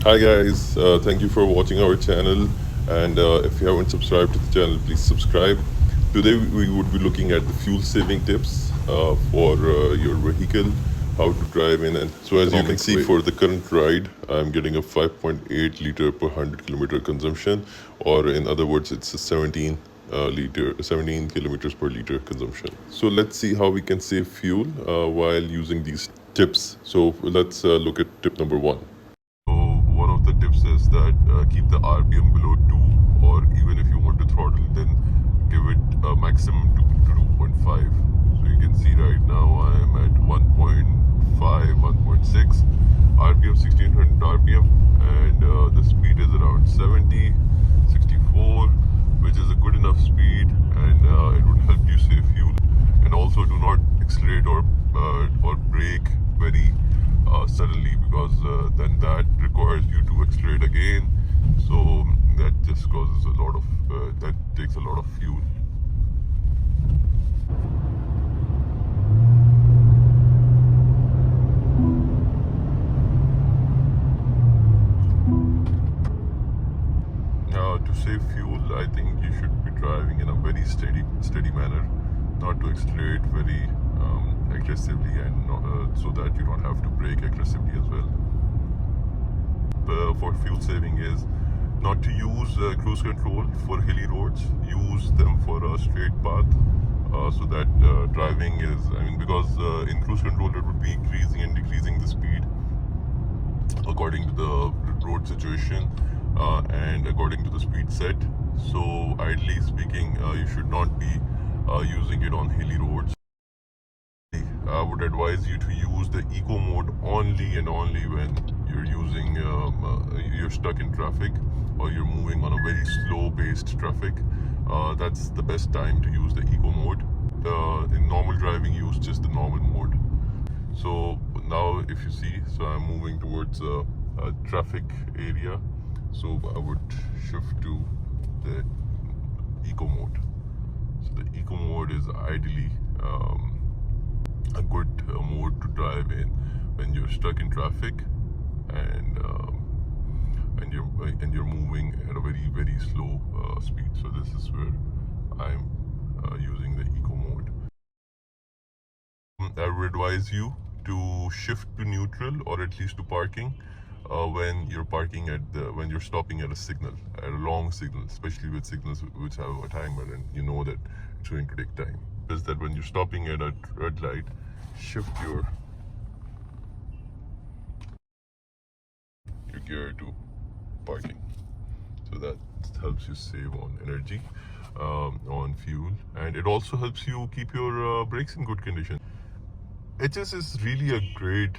Hi guys, thank you for watching our channel, and if you haven't subscribed to the channel, please subscribe. Today we would be looking at the fuel saving tips for your vehicle, how to drive in and so as you can economic see way. for the current ride, I'm getting a 5.8 liter per 100 kilometer consumption, or in other words, it's a 17 kilometers per liter consumption. So let's see how we can save fuel while using these tips. So let's look at tip number one. So one of the tips is that keep the RPM below 2, or even if you want to throttle, then give it a maximum to 2.5. So you can see right now I am at 1.5, 1.6 RPM, 1600 RPM, and the speed is around 70, 64, which is a good enough speed, and it would help you save fuel. And also do not accelerate or brake very suddenly, because then that requires you to accelerate again, so that just causes a lot of that takes a lot of fuel. Now, to save fuel, I think you should be driving in a very steady manner, not to accelerate very aggressively, and not, so that you don't have to brake aggressively as well. For fuel saving is not to use cruise control for hilly roads. Use them for a straight path, so that driving is, because in cruise control it would be increasing and decreasing the speed according to the road situation and according to the speed set. So ideally speaking, you should not be using it on hilly roads. I would advise you to use the eco mode only and only when you're stuck in traffic, or you're moving on a very slow paced traffic. That's the best time to use the eco mode. In normal driving, use just the normal mode. So now if you see, so I'm moving towards a traffic area, so I would shift to the eco mode. So the eco mode is ideally a good mode to drive in when you're stuck in traffic, and you're moving at a very slow speed. So this is where I'm using the eco mode. I would advise you to shift to neutral, or at least to parking, when you're when you're stopping at a signal, at a long signal, especially with signals which have a timer, and you know that it's going to take time. Is that when you're stopping at a red light, shift your gear to parking. So that helps you save on energy, on fuel, and it also helps you keep your brakes in good condition. HS is really a great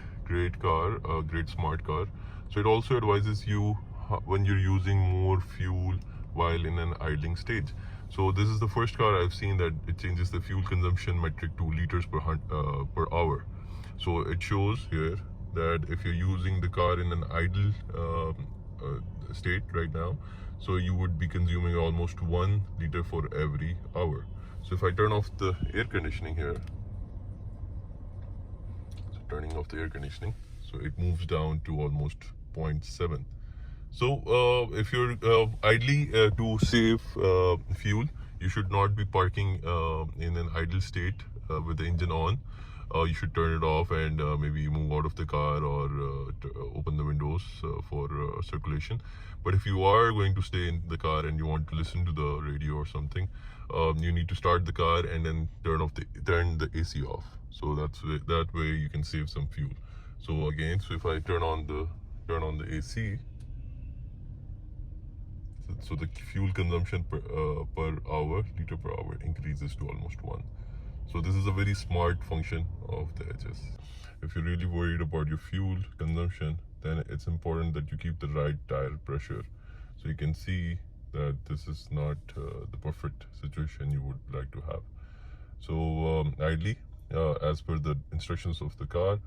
car, a great smart car. So it also advises you when you're using more fuel while in an idling stage. So this is the first car I've seen that it changes the fuel consumption metric to liters per hour. So it shows here that if you're using the car in an idle state right now, so you would be consuming almost 1 liter for every hour. So if I turn off the air conditioning here, turning off the air conditioning, so it moves down to almost 0.7. So if you're idly to save fuel, you should not be parking in an idle state with the engine on. You should turn it off and maybe move out of the car, or open the windows for circulation. But if you are going to stay in the car and you want to listen to the radio or something, you need to start the car and then turn the AC off. So that way you can save some fuel. So again, so if I turn on the AC, so the fuel consumption per hour, liter per hour, increases to almost 1. So this is a very smart function of the HS. If you're really worried about your fuel consumption, then it's important that you keep the right tire pressure. So you can see that this is not the perfect situation you would like to have. So ideally, as per the instructions of the car,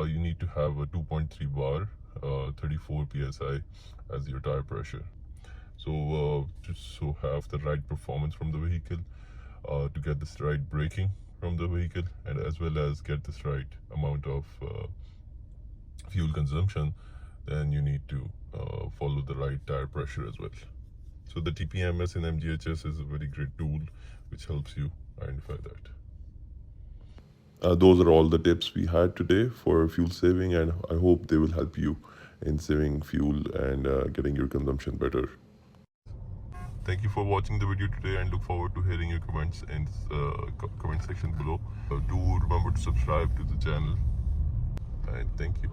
you need to have a 2.3 bar, 34 psi as your tire pressure. So just so have the right performance from the vehicle, to get this right braking from the vehicle, and as well as get this right amount of fuel consumption, then you need to follow the right tire pressure as well. So the TPMS in MGHS is a very great tool which helps you identify that. Those are all the tips we had today for fuel saving, and I hope they will help you in saving fuel and getting your consumption better. Thank you for watching the video today, and look forward to hearing your comments in comment section below. Do remember to subscribe to the channel, and thank you.